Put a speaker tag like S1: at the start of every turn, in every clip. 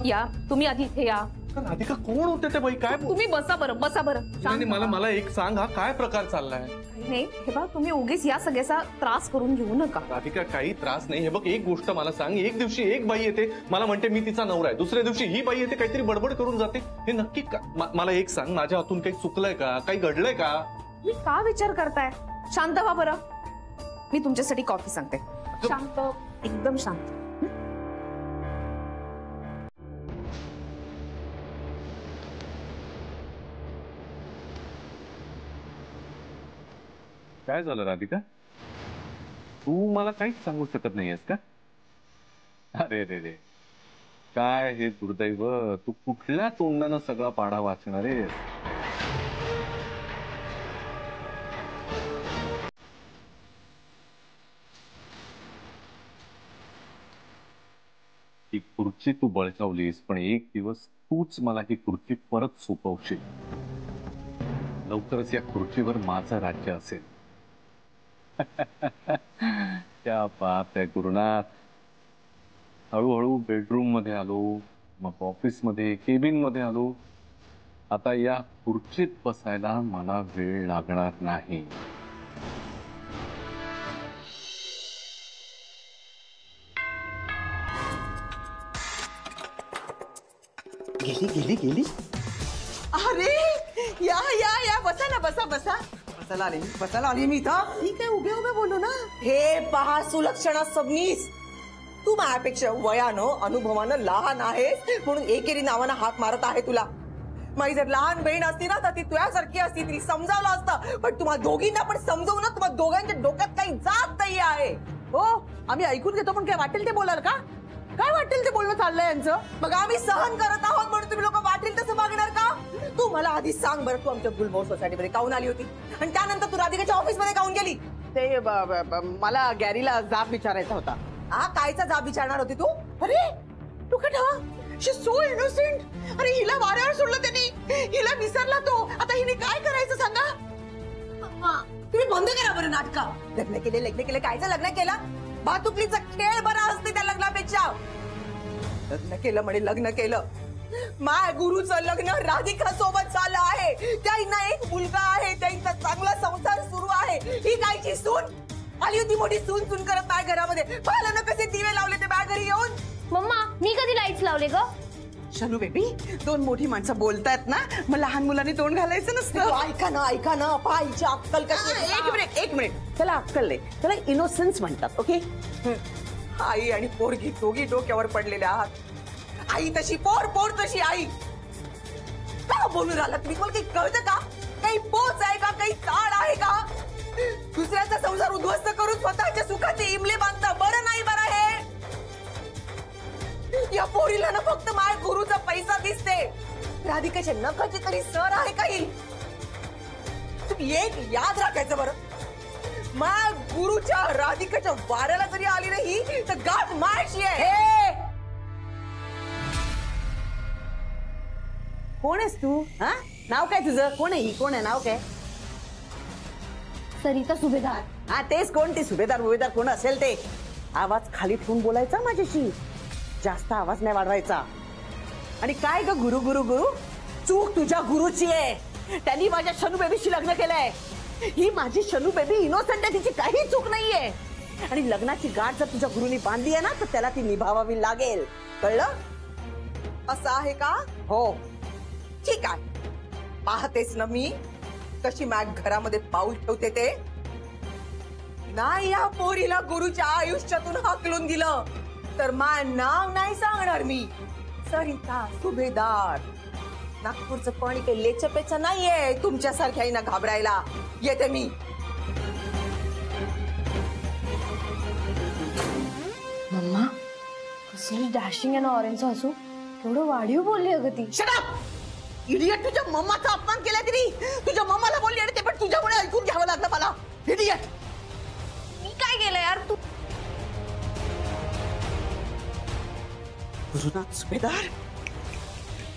S1: या तुम्ही आधी इथे या.
S2: राधिका कोण होते ते बाई? काय
S1: तुम्ही बसा बरं, बसा बरं.
S2: मला एक सांग, हा काय प्रकार चाललाय?
S1: नाही हे बघ, तुम्ही उगीच या सगळ्याचा त्रास करून घेऊ नका.
S2: राधिका काही त्रास नाही. हे बघ, एक गोष्ट मला सांग, एक दिवशी एक बाई येते, मला म्हणते मी तिचा नवरा आहे, दुसऱ्या दिवशी ही बाई येते काहीतरी बडबड करून जाते. हे नक्की का? मला एक सांग, माझ्या हातून काही चुकलंय का? काही घडलंय का?
S1: मी का विचार करताय? शांत व्हा बरं. मी तुमच्यासाठी कॉफी सांगते. शांत, एकदम शांत.
S2: काय झालं राधिका? तू मला काहीच सांगू शकत नाहीयेस का? अरे रे रे, काय हे दुर्दैव. तू कुठल्या तोंडानं सगळा पाढा वाचणार आहेस? ही खुर्ची तू बळकावलीस, पण एक दिवस तूच मला ही खुर्ची परत सोपवशील. लवकरच या खुर्चीवर माझं राज्य असेल. क्या बात आहे गुरुनाथ. हळूहळू बेडरूम मध्ये आलो, मग ऑफिस मध्ये, केबिन मध्ये आलो. आता या खुर्चीत बसायला मला वेळ लागणार नाही.
S3: गेली गेली गेली. अरे या या या, बसा ना, बसा बसा. बसायला आली मी इथं. ठीक आहे, उभे उभे बोलू ना. हे पहा सुलक्षणा सबनीस, तू माझ्यापेक्षा वयानं अनुभवानं लहान आहेस म्हणून एकेरी नावानं हात मारत आहे तुला. माझी जर लहान बहीण असती ना तर ती तुझ्यासारखी असती, तिला समजावलं असतं. पण तुम्हाला दोघींना पण समजवू ना, तुम्हाला दोघांच्या डोक्यात काही जात नाही आहे. हो, आम्ही ऐकून घेतो, पण काय वाटेल ते बोलाल का? काय वाटेल ते बोलणं चाललंय यांचं? मग आम्ही सहन करत आहोत म्हणून तुम्ही लोक वाटेल तसं वागणार का? तू मला आधी सांग बरं, तू आमच्या गुलमोहर सोसायटीमध्ये काऊन आली होती आणि त्यानंतर तू राधिकाच्या ऑफिसमध्ये काऊन गेली? ते मला गॅरीला जाब विचारायचा होता. हा, कायचा जाब विचारणार होती तू? अरे तू का शी सो इनोसेंट. अरे हिला वाऱ्यावर सोडलं त्यांनी, हिला विसरला तो. आता हिने काय करायचं सांगा? तुम्ही बंद करा बरं नाटका. लग्न केले कायचं लग्न केलं? भातुकलीचा खेळ बरा असते त्या लग्नापेक्षा. लग्न केलं म्हणे लग्न केलं. माय गुरुचं लग्न राधिका सोबत झालं आहे. त्यांना एक मुलगा आहे, त्यांचा चांगला संसार सुरू आहे. ही कायची सून आली होती, मोठी सून सून करत माझ्या घरामध्ये. पाहिलं ना कसे दिवे लावले ते माझ्या घरी येऊन.
S1: मम्मा मी कधी लाईट्स लावले ग?
S3: शनू बेबी, दोन मोठी माणसं बोलतायत ना, मग लहान मुलांनी तोंड घालायचं नसतं. ऐका ना पायची अक्कल कशी? एक मिनिट त्याला अक्कल नाही, त्याला इनोसेन्स म्हणतात. ओके, आई आणि पोरगी दोघी डोक्यावर पडलेल्या आहात. आई तशी पोर, पोर तशी आई. का बोलून राहिला तुम्ही? मला काही कळतं का? काही पोच आहे का? काही ताळ आहे का? दुसऱ्याचा संसार उद्ध्वस्त करून स्वतःच्या सुखाचे इमले बांधता बरं नाही. बरं हे या पोरीला ना फक्त माझ्या गुरुचा पैसा दिसते. राधिकाच्या नखाची तरी सर आहे काही? तुम्ही एक याद राखायचं बरं, माझ्या गुरुच्या राधिकाच्या वाऱ्याला जरी आली नाही तर गाठ मायशी आहे. कोण आहेस तू? हा, नाव काय तुझं? कोण आहे ही? कोण आहे? नाव काय?
S1: सरिता सुभेदार.
S3: हा, तेच. कोण ते सुभेदार कोण असेल ते? आवाज खाली ठेवून बोलायचा माझ्याशी, जास्त आवाज नाही वाढवायचा. आणि काय ग गुरु गुरु गुरु? चूक तुझ्या गुरुची आहे. त्यांनी माझ्या शनू बेबीशी लग्न केलंय. ही माझी शनू बेबी इनोसेंट आहे, तिची काही चूक नाहीये. आणि लग्नाची गाठ जर तुझ्या गुरुनी बांधली आहे ना तर त्याला ती निभावावी लागेल. कळलं? असं आहे का? हो, ठीक आहे. पाहतेस ना मी कशी माझ्या घरामध्ये पाऊल ठेवते ते. नाही या पोरीला गुरुच्या आयुष्यातून हाकलून दिलं तर मा नाव नाही सांगणार मी. सरिता सुभेदार. नागपूरचं पाणी काही लेचपेचं नाहीये तुमच्यासारख्या घाबरायला. येते मी.
S1: मम्मा कसली डॅशिंग आहे ऑरेंज हसू. एवढं वाढीव बोलली अगं ती.
S3: Shut up idiot. तुझ्या मम्माचा अपमान केलाय तिने. तुझ्या मम्माला बोलली आणि ते पण तुझ्यामुळे ऐकून घ्यावं लागलं मला. इडियट.
S1: मी काय केलं यार? तू
S3: गुरुनाथ सुभेदार,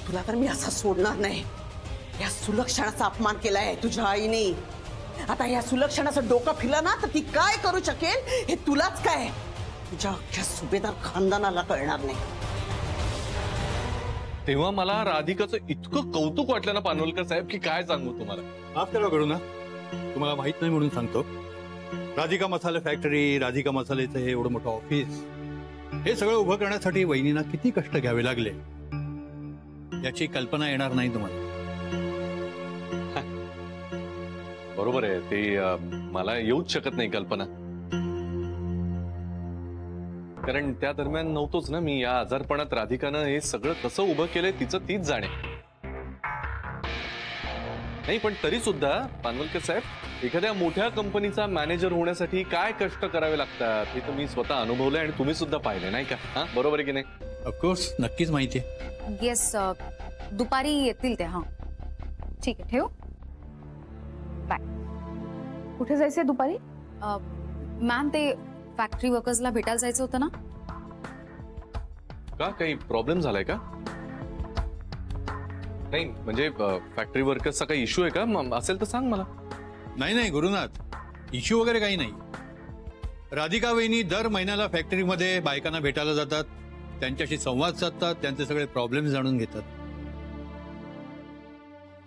S3: तुला तर मी असा सोडणार नाही. या सुलक्षणाचा अपमान केलाय तुझ्या आईने. आता या सुलक्षणाचं डोकं फिरलं ना तर ती काय करू शकेल हे तुलाच काय, तुझ्या अख्ख्या सुभेदार खानदानाला कळणार नाही.
S2: तेव्हा मला राधिकाचं इतकं कौतुक वाटलं ना पानवलकर साहेब की काय सांगू तुम्हाला.
S4: माफ करा करू ना, तुम्हाला माहित नाही म्हणून सांगतो. राधिका मसाले फॅक्टरी, राधिका मसालेचं हे एवढं मोठं ऑफिस, हे सगळं उभं करण्यासाठी वहिनींना किती कष्ट घ्यावे लागले याची कल्पना येणार नाही तुम्हाला.
S2: बरोबर आहे ते, मला येऊच शकत नाही कल्पना, कारण त्या दरम्यान नव्हतोच ना मी. या आजारपणात राधिकानं हे सगळं कसं उभं केलंय तिचं तीच जाणे. नाही पण तरी सुद्धा पानवलकर साहेब, एखाद्या मोठ्या कंपनीचा मॅनेजर होण्यासाठी काय कष्ट करावे लागतात हे तर मी स्वतः अनुभवलंय आणि तुम्ही सुद्धा पाहिले नाही का? हा बरोबर आहे की नाही?
S4: ऑफकोर्स, नक्कीच माहिती आहे.
S5: येस, दुपारी येतील ते. हा ठीक आहे, ठेव. बाय.
S1: कुठे जायचंय दुपारी?
S5: मॅम, ते फॅक्टरी वर्कर्सला भेटायला जायचं होतं ना.
S2: का काही प्रॉब्लेम झालाय का? नाही म्हणजे फॅक्टरी वर्कर्सचा काही इश्यू आहे का? असेल तर सांग मला.
S4: नाही नाही गुरुनाथ, इश्यू वगैरे काही नाही. राधिका वहिनी दर महिन्याला फॅक्टरीमध्ये बायकांना भेटायला जातात, त्यांच्याशी संवाद साधतात, त्यांचे सगळे प्रॉब्लेम जाणून घेतात.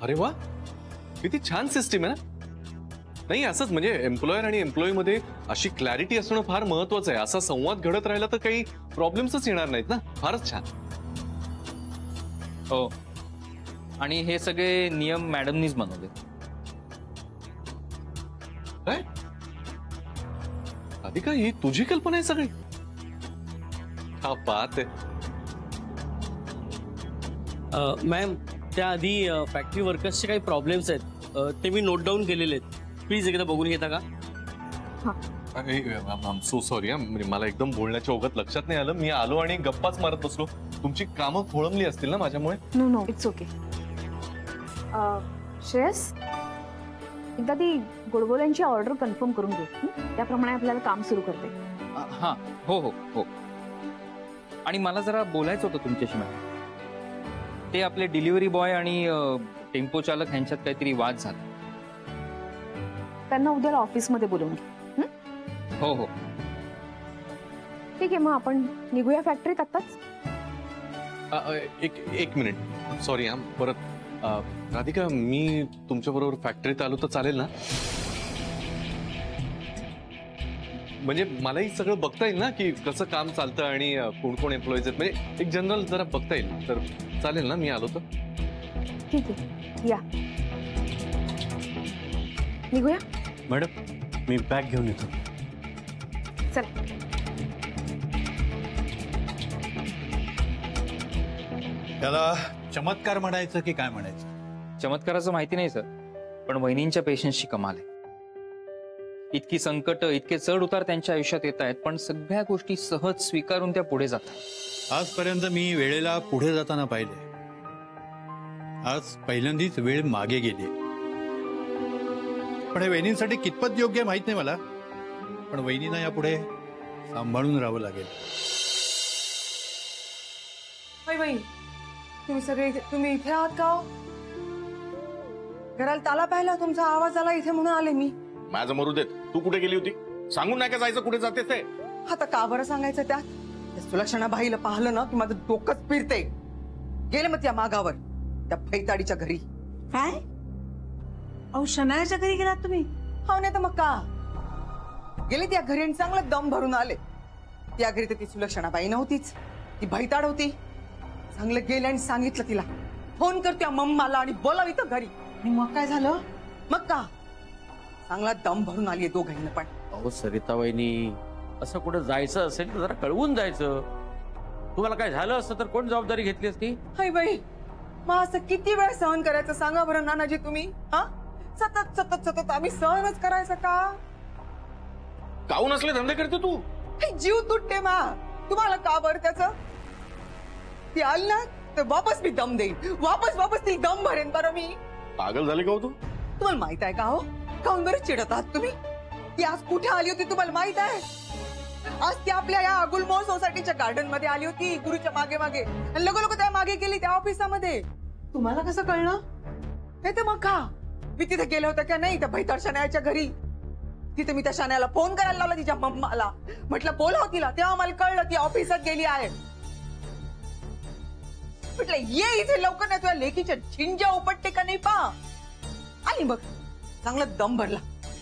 S2: अरे वा, किती छान सिस्टीम आहे ना. नाही असंच म्हणजे एम्प्लॉयर आणि एम्प्लॉई मध्ये अशी क्लॅरिटी असणं फार महत्वाचं आहे. असा संवाद घडत राहिला तर काही प्रॉब्लेम्सच येणार नाहीत ना. फारच छान.
S6: हो, आणि हे सगळे नियम मॅडमनीच बनवले.
S2: काय राधिका, ही तुझी कल्पना आहे सगळी? हा बात आहे.
S7: मॅम, त्याआधी फॅक्टरी वर्कर्सचे काही प्रॉब्लेम्स आहेत, ते मी नोट डाऊन केलेले आहेत. प्लीज एकदा बघून घेता का?
S2: सो सॉरी, म्हणजे मला एकदम बोलण्याच्या ओघात लक्षात नाही आलं. मी आलो आणि गप्पाच मारत बसलो. तुमची कामं खोळंबली असतील ना माझ्यामुळे?
S1: No no, it's okay. Shreyas, एकदा ती गोडबोल्यांची ऑर्डर कन्फर्म करून घे. त्याप्रमाणे आपल्याला काम सुरू करते.
S6: हा, हो हो हो. आणि मला जरा बोलायचं होतं तुमच्याशी मॅडम. ते आपले डिलिव्हरी बॉय आणि टेम्पो चालक ह्यांच्यात काहीतरी वाद झाला.
S1: त्यांना उद्याला ऑफिसमध्ये बोलवून घे.
S6: हो हो
S1: ठीक आहे, मग आपण निघूया फॅक्टरीत आत्ताच.
S2: एक मिनिट, सॉरी हा परत. राधिका, मी तुमच्या बरोबर फॅक्टरीत आलो तर चालेल ना? म्हणजे मलाही सगळं बघता येईल ना की कसं काम चालतं आणि कोण कोण एम्प्लॉईज आहेत. म्हणजे एक जनरल जरा बघता येईल तर चालेल ना मी आलो तर?
S1: ठीक आहे, या निघूया.
S7: मॅडम, मी बॅग घेऊन येतो.
S1: चला.
S4: त्याला चमत्कार म्हणायचं की काय म्हणायचं?
S6: चमत्काराचं माहिती नाही सर, पण वहिनींच्या पेशन्सची कमाल आहे. इतकी संकट, इतके चढ उतार त्यांच्या आयुष्यात येत आहेत, पण सगळ्या गोष्टी सहज स्वीकारून त्या पुढे जातात.
S4: आजपर्यंत मी वेळेला पुढे जाताना पाहिले, आज पहिल्यांदीच वेळ मागे गेली. पण हे वहिनींसाठी कितपत योग्य माहित नाही मला, पण वहिनींना यापुढे सांभाळून राहावं लागेल.
S3: बाई, तुम्ही सगळे तुम्ही इथे आहात का? घराला ताला पाहिला, तुमचा आवाज आला इथे म्हणून आले मी.
S8: माझं मरू देत. तू कुठे गेली होती? सांगून नाही का जायचं कुठे जातेस ते?
S3: आता का बरं सांगायचं? त्या सुलक्षणा बाईला पाहिलं ना की माझं डोकंच फिरते. गेले मग त्या मागावर, त्या फैताडीच्या घरी.
S9: काय? अहो, शनायाच्या घरी गेलात तुम्ही?
S3: हो, नाही तर मग का? गेले त्या घरी आणि चांगलं दम भरून आले. त्या घरी तर ती सुलक्षणा बाई नव्हतीच, ती भैताड होती. चांगलं गेले आणि सांगितलं तिला, फोन कर त्या मम्माला आणि बोलावी तर घरी.
S9: आणि मग काय झालं?
S3: मग का चांगला दम भरून आली दोघांना पण.
S10: अहो सरिता वहिनी, असं कुठं जायचं असेल तर जरा कळवून जायचं. तुम्हाला काय झालं असतं तर कोण जबाबदारी घेतली असती?
S3: हाय बाई, मग असं किती वेळ सहन करायचं सांगा बरं नानाजी तुम्ही? हा, सतत सतत सतत आम्ही सहनच करायचं का?
S8: काहून असले धंदे करते तू?
S3: जीव तुटते मा. तुम्हाला का बरं त्याचं? ती आली ना तर वापस मी दम देईन, वापस ती दम भरेन बरं मी.
S8: पागल झाले का हो तू?
S3: तुम्हाला माहित आहे का हो, काहून बरं चिडत आहात तुम्ही? ती आज कुठे आली होती तुम्हाला माहित आहे? आज ती आपल्या या गुलमोहर सोसायटीच्या गार्डन मध्ये आली होती, गुरुच्या मागे मागे. आणि लोक त्या मागे गेली त्या ऑफिसामध्ये.
S9: तुम्हाला कसं कळलं?
S3: नाही तर मग का, मी तिथे गेले होते का नाही त्या भैताड शनायाच्या घरी. तिथे मी त्या शनायाला फोन करायला लावला, तिच्या मम्माला म्हटलं बोलाव तिला. तेव्हा मला कळलं ती ऑफिसात गेली आहे. म्हटलं ये इथे लवकर, नाही तुझ्या लेकीच्या झिंजा उपटते का नाही पा. आली बघ, चांगला दम भरला.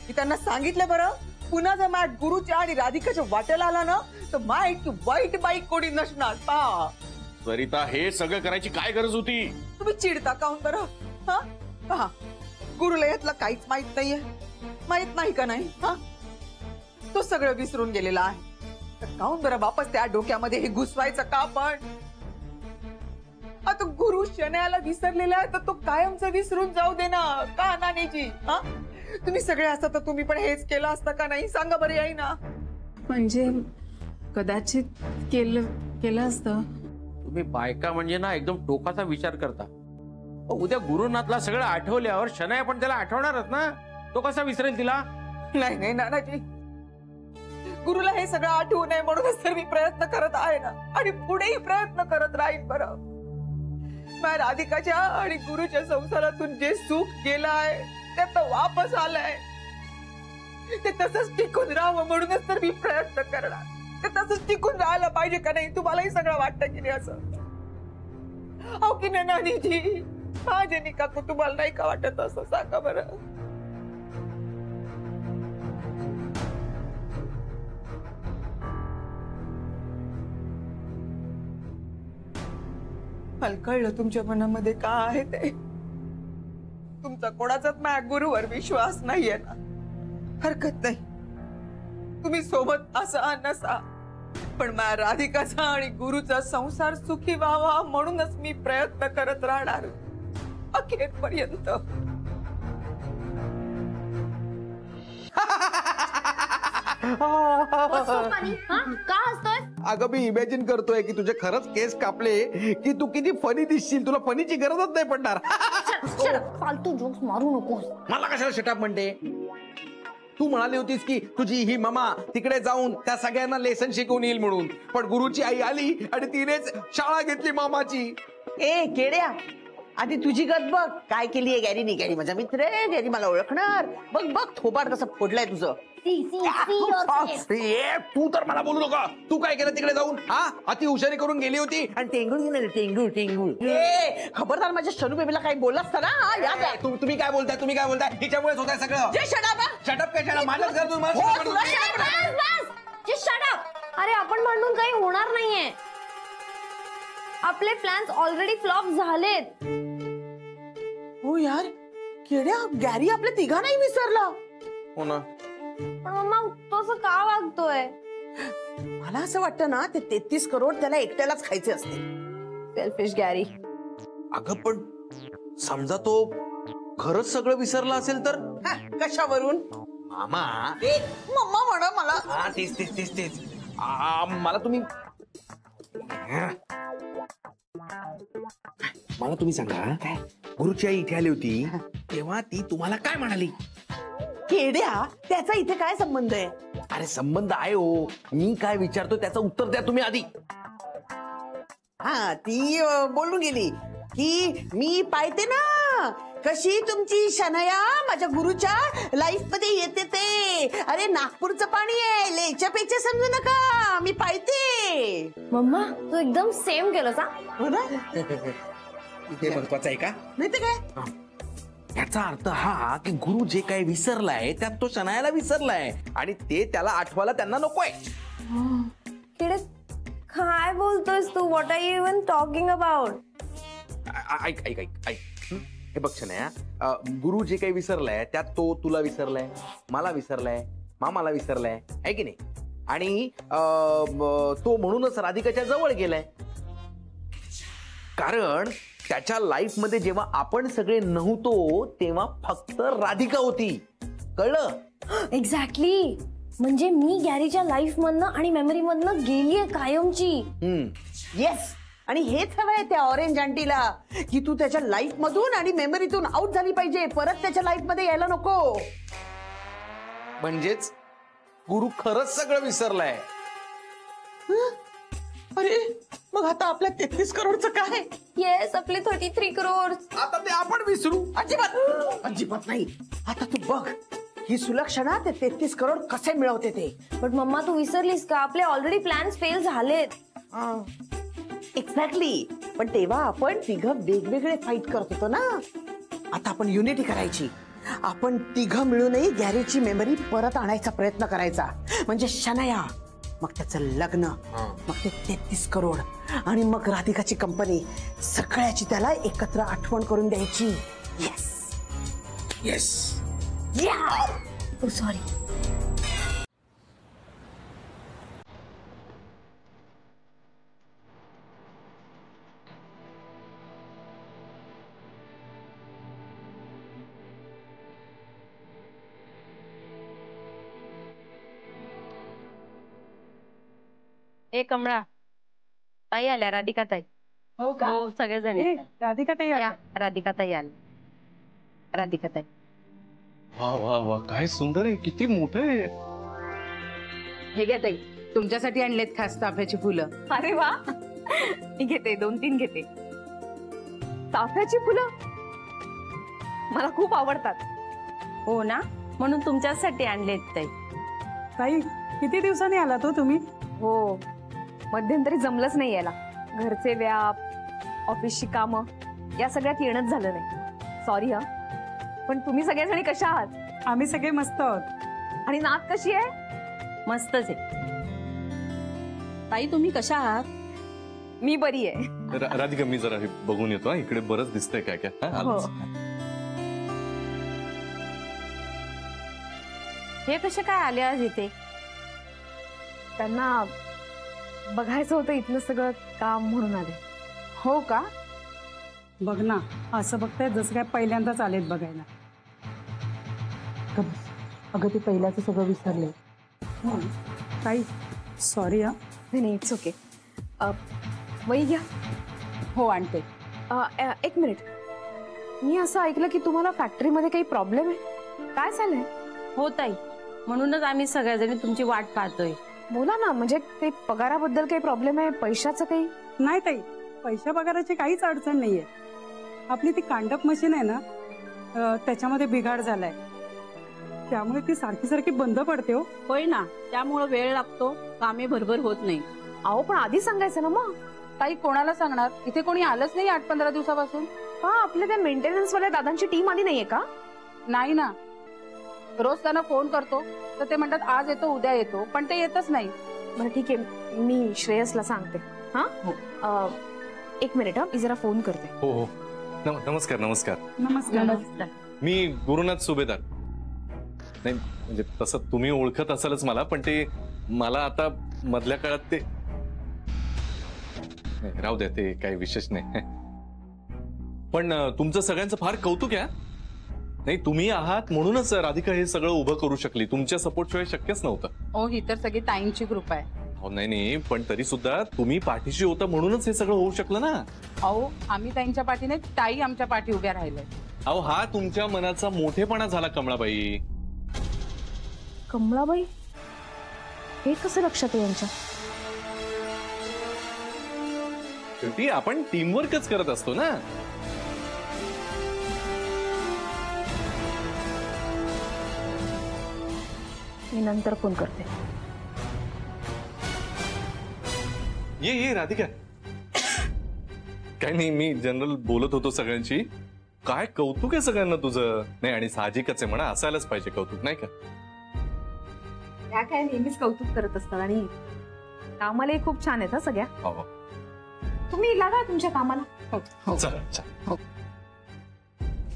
S3: मी त्यांना सांगितलं बरं, पुन्हा जर माझ्या गुरुच्या आणि राधिकाच्या वाट्याला आला ना तर माझी वाईट बाईक कोणी नसणार पा.
S8: सरिता, हे सगळं करायची काय गरज होती?
S3: तुम्ही चिडता काहून बरं? हा पहा, गुरुला यातलं काहीच माहित नाहीये. माहित नाही का नाही? हा, तो सगळं विसरून गेलेला आहे. तर काहून बरं वापस त्या डोक्यामध्ये हे घुसवायचं का? पण आता गुरु शनायाला विसरलेला आहे तर तो कायमचं विसरून जाऊ दे ना का नानीजी? हा, तुम्ही सगळे असता तर तुम्ही पण हेच केलं असतं का नाही? सांगा बरं. याई ना
S9: म्हणजे कदाचित केलं असतं.
S10: तुम्ही बायका म्हणजे ना एकदम टोकाचा विचार करता. उद्या गुरुनाथला सगळं आठवल्यावर शनाया पण त्याला आठवणारच ना. तो कसा विसरेल तिला?
S3: नाही नाही नानाजी, गुरुला हे सगळं आठवू नये म्हणूनच तर मी प्रयत्न करत आहे ना, आणि पुढेही प्रयत्न करत राहीन. बरं, माझ्या राधिकाच्या आणि गुरुच्या संसारातून जे सुख गेलं आहे ते तर वापस आलंय. ते तसंच टिकून राहावं म्हणूनच तर मी प्रयत्न करणार. ते तसंच टिकून राहायला पाहिजे का नाही? तुम्हालाही सगळं वाटतं की नाही असं? हो की नाही नानीजी? माझ्या काकू, तुम्हाला नाही का वाटत असं? सांगा बरं. मला कळलं तुमच्या मनामध्ये काय आहे ते. तुमचा कोणाचाच माझ्या गुरुवर विश्वास नाहीये ना. हरकत नाही, तुम्ही सोबत असा नसा, पण माझ्या राधिकाचा आणि गुरुचा संसार सुखी व्हावा म्हणूनच मी प्रयत्न करत राहणार अखेरपर्यंत.
S5: का हसतोय?
S11: अगं मी इमॅजिन करतोय की तुझे खरंच केस कापले की तू किती फनी दिसशील. तुला फनीची गरजच नाही पडणार.
S5: फालतू जोक्स मारू नकोस.
S11: मला कशाला शटअप म्हणते? तू म्हणाली होतीस की तुझी ही मामा तिकडे जाऊन त्या सगळ्यांना लेसन शिकवून येईल म्हणून, पण गुरुची आई आली आणि तिनेच शाळा घेतली मामाची.
S3: ए केड्या, आधी तुझी गत बघ. काय केली आहे गॅरीनी? गॅरी माझा मित्र आहे, गॅरी मला ओळखणार. बघ बघ थोबाड कसं फोडलंय तुझं.
S11: तू तर मला बोलू नका. तू काय केलं तिकडे जाऊन? हा, अति हुशारी करून गेली होती
S3: आणि टेंगुळ गेले. टेंगुळ. खबरदार, माझ्या शनू बेबीला काही बोललास ना?
S11: तुम्ही काय बोलताय? तुम्ही काय बोलताय? हिच्यामुळेच होत आहे सगळं. शटअप काय शटअप? माझ्याच घरातून
S5: अरे आपण भांडून काही होणार नाहीये. आपले प्लॅन्स ऑलरेडी फ्लॉप झालेत.
S3: हो यार, केड्या गॅरी आपल्या तिघांनाही विसरला.
S11: हो ना.
S5: पण मम्मा तो असं का वागतोय?
S3: मला असं वाटतं ना, ते 33 करोड त्याला एकट्यालाच खायचे असते. Selfish Gary.
S11: अगं पण समजा तो खरंच सगळं विसरला असेल तर?
S3: कशावरून?
S11: मामा.
S3: मम्मा म्हणा मला.
S11: हा, तेच. मला तुम्ही सांगा, गुरुची आई इथे आली होती तेव्हा ती तुम्हाला काय म्हणाली?
S3: केड्या, त्याचा इथे काय संबंध आहे?
S11: अरे संबंध आहे हो. मी काय विचारतो त्याचं उत्तर द्या तुम्ही आधी.
S3: हा, ती बोलून गेली की मी पाहते ना कशी तुमची शनया माझ्या गुरुच्या लाईफ मध्ये येते ते. अरे नागपूरचं पाणी आहे, लेच्या पेच्या समजू नका, मी पाहते.
S5: मम्मा तू एकदम सेम केलंस.
S3: हो ना?
S11: हे महत्वाचं आहे का?
S3: नाही तर काय.
S11: याचा अर्थ हा की गुरु जे काही विसरलाय त्यात तो शनायाला विसरलाय आणि ते त्याला आठवायला त्यांना नकोय.
S5: काय बोलतोयस तू? What are you even talking about?
S11: ऐक. हे बघ शनाया, गुरु जे काही विसरलाय त्यात तो तुला विसरलाय, मला विसरलाय, मामाला विसरलाय, आहे की नाही? आणि तो म्हणूनच राधिकाच्या जवळ गेलाय. कारण त्याच्या लाईफ मध्ये जेव्हा आपण सगळे नव्हतो तेव्हा फक्त राधिका होती. कळलं?
S5: एक्झॅक्टली. म्हणजे मी गॅरीच्या लाईफ मधनं आणि मेमरी मधनं गेलीये कायमची.
S3: येस. आणि हेच हवंय त्या ऑरेंज आंटीला, की तू त्याच्या लाईफ मधून आणि मेमरीतून आउट झाली पाहिजे, परत त्याच्या लाईफ मध्ये यायला नको.
S11: म्हणजेच गुरु खरंच सगळं विसरलाय.
S3: अरे मग आता आपल्या 33 करोडचं काय?
S5: येस, आपले 33 करोड.
S11: आता ते आपण विसरू?
S3: अजिबात नाही. आता तू बघ ही सुलक्षणा ते 33 करोड कसे मिळवते ते.
S5: बट मम्मा तू विसरलीस का? आपले ऑलरेडी प्लॅन्स फेल झालेत.
S3: एक्झॅक्टली. पण तेव्हा आपण तिघं वेगवेगळे फाईट करत होतो ना. आता आपण युनिटी करायची. आपण तिघं मिळूनही गॅरेजची मेमरी परत आणायचा प्रयत्न करायचा. म्हणजे शनाया, मग त्याचं लग्न, मग ते 33 करोड आणि मग राधिकाची कंपनी, सगळ्याची त्याला एकत्र आठवण करून द्यायची. Yes
S11: yes.
S5: Oh sorry.
S12: ए कमळा, ताई आल्या, राधिका ताई.
S9: हो का?
S12: हो, सगळेजण
S9: ए, राधिका ताई आल्या.
S12: राधिका ताई आल्या. राधिका ताई.
S2: वा वा वा, काय सुंदर आहे, किती मोठं आहे.
S9: हे घ्या ताई, तुमच्यासाठी आणलेत खास चाफ्याची फुलं.
S1: अरे वा, मी घेते, 2-3 घेते. चाफ्याची फुलं मला खूप आवडतात.
S12: हो ना, म्हणून तुमच्यासाठी आणलेत ताई.
S9: ताई, किती दिवसांनी आला तो तुम्ही?
S1: हो, मध्यंतरी जमलंच नाही यायला. घरचे व्याप, ऑफिसची कामं, या सगळ्यात येणंच झालं नाही. सॉरी हा. पण तुम्ही सगळेजणी कशा आहात?
S9: आम्ही सगळे मस्त आहोत.
S1: आणि नात कशी आहे?
S12: मस्तच आहे. ताई तुम्ही कशा आहात?
S1: मी बरी आहे.
S2: राधिका, मी जरा हे बघून येतो. इकडे बरंच दिसतंय काय काय. हा, आलोच.
S12: हे कसे काय आले आज इथे?
S1: त्यांना बघायचं होतं इथलं सगळं काम म्हणून आले.
S9: हो का? बघ ना, असं बघताय जसं काय पहिल्यांदाच आलेत बघायला. अगं ते पहिल्याचं सगळं विसरले. ताई सॉरी हा.
S1: नाही, इट्स ओके. वही घ्या.
S9: हो आणते.
S1: एक मिनिट, मी असं ऐकलं की तुम्हाला फॅक्टरीमध्ये काही प्रॉब्लेम आहे. काय झालंय?
S12: हो ताई, म्हणूनच आम्ही सगळ्याजणी तुमची वाट पाहतोय.
S1: बोला ना, म्हणजे काही पगाराबद्दल काही प्रॉब्लेम आहे? पैशाचं काही?
S9: नाही ताई, पैशा पगाराची काहीच अडचण नाहीये. आपली ती कांडप मशीन आहे ना, त्याच्यामध्ये बिघाड झालाय, त्यामुळे ती सारखी सारखी बंद पडते. हो
S13: होय ना, त्यामुळे वेळ लागतो, कामे भरभर होत नाही.
S1: अहो पण आधी सांगायचं ना. मग
S9: ताई कोणाला सांगणार? इथे कोणी आलंच नाही 8-15 दिवसापासून.
S1: का आपल्या त्या मेंटेनन्स वाल्या दादांची टीम आली नाहीये का?
S9: नाही ना, रोज त्यांना फोन करतो तर ते म्हणतात आज येतो उद्या येतो, पण ते येतच नाही.
S1: बरं ठीक आहे, मी श्रेयसला सांगते. हा, एक मिनिट, मी जरा फोन करते.
S2: हो हो, नमस्कार नमस्कार.
S9: नमस्कार.
S2: मी गुरुनाथ सुभेदार. नाही म्हणजे तसं तुम्ही ओळखत असालच मला, पण ते मला आता मधल्या काळात ते राहू द्या, ते काही विशेष नाही. पण तुमचं सगळ्यांचं फार कौतुक आहे. नाही, तुम्ही आहात म्हणूनच राधिका हे सगळं उभं करू शकली. तुमच्या सपोर्ट शिवाय शक्यच नव्हतं.
S9: हो, ही तर सगळी ताईंची कृपा आहे.
S2: हो, नाही, पण तरी सुद्धा तुम्ही पाठीशी होता म्हणूनच हे सगळं होऊ शकलं ना.
S9: अहो, आम्ही ताईंच्या पाठीने, ताई आमच्या पाठी उभ्या राहिले.
S2: अहो, हा तुमच्या मनाचा मोठेपणा झाला कमळाबाई.
S1: कमळाबाई, हे कसं लक्षात आहे यांच्या?
S2: शेवटी आपण टीमवर्कच करत असतो ना.
S1: मी नंतर फोन करते.
S2: ये राधिका. काय नाही, मी जनरल बोलत होतो सगळ्यांशी. काय कौतुक आहे सगळ्यांना तुझं. नाही, आणि साहजिकच आहे म्हणा, असायलाच पाहिजे कौतुक, नाही का?
S1: त्या काय नेहमीच कौतुक करत असतात आणि कामालाही खूप छान आहेत. सगळ्या
S2: हो.
S1: तुम्ही लागा तुमच्या कामाला.
S2: चला चला.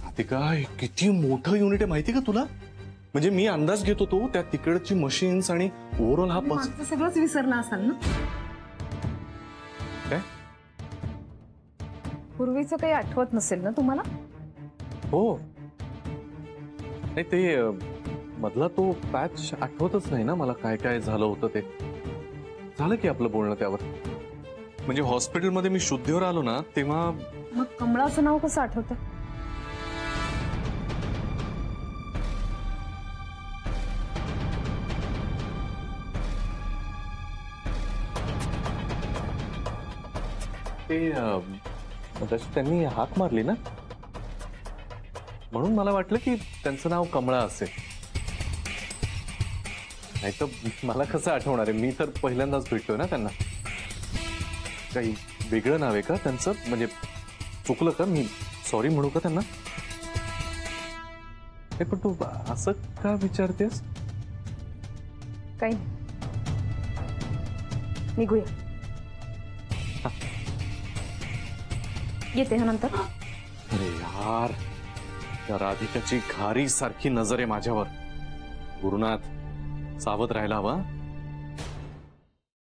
S2: राधिका, किती मोठं युनिट आहे माहिती का तुला? म्हणजे मी अंदाज घेत होतो त्या तिकडची मशीन्स आणि ओव्हरऑल हा
S1: मागचं सगळंच विसरला असाल ना.
S2: काय
S1: पूर्वीचं काही आठवत नसेल ना तुम्हाला?
S2: हो, नाही ते मधला तो पॅच आठवतच नाही ना मला. काय काय झालं होतं ते. झालं की आपलं बोलणं त्यावर. म्हणजे हॉस्पिटलमध्ये मी शुद्धीवर आलो ना तेव्हा.
S1: मग कमळाचं नाव कसं आठवतं?
S2: ते त्यांनी हाक मारली ना, म्हणून मला वाटलं की त्यांचं नाव कमळा असेल. नाही तर मला कसं आठवणार आहे? मी तर पहिल्यांदाच भेटतोय ना त्यांना. काही वेगळं नाव आहे का त्यांचं? म्हणजे चुकलं का? मी सॉरी म्हणू का त्यांना? हे पण तू असं का विचारतेस?
S1: काही नाही. निघूया. येते हा नंतर.
S2: अरे यार, त्या राधिकाची घारी सारखी नजर आहे माझ्यावर. गुरुनाथ, सावध राहायला हवा.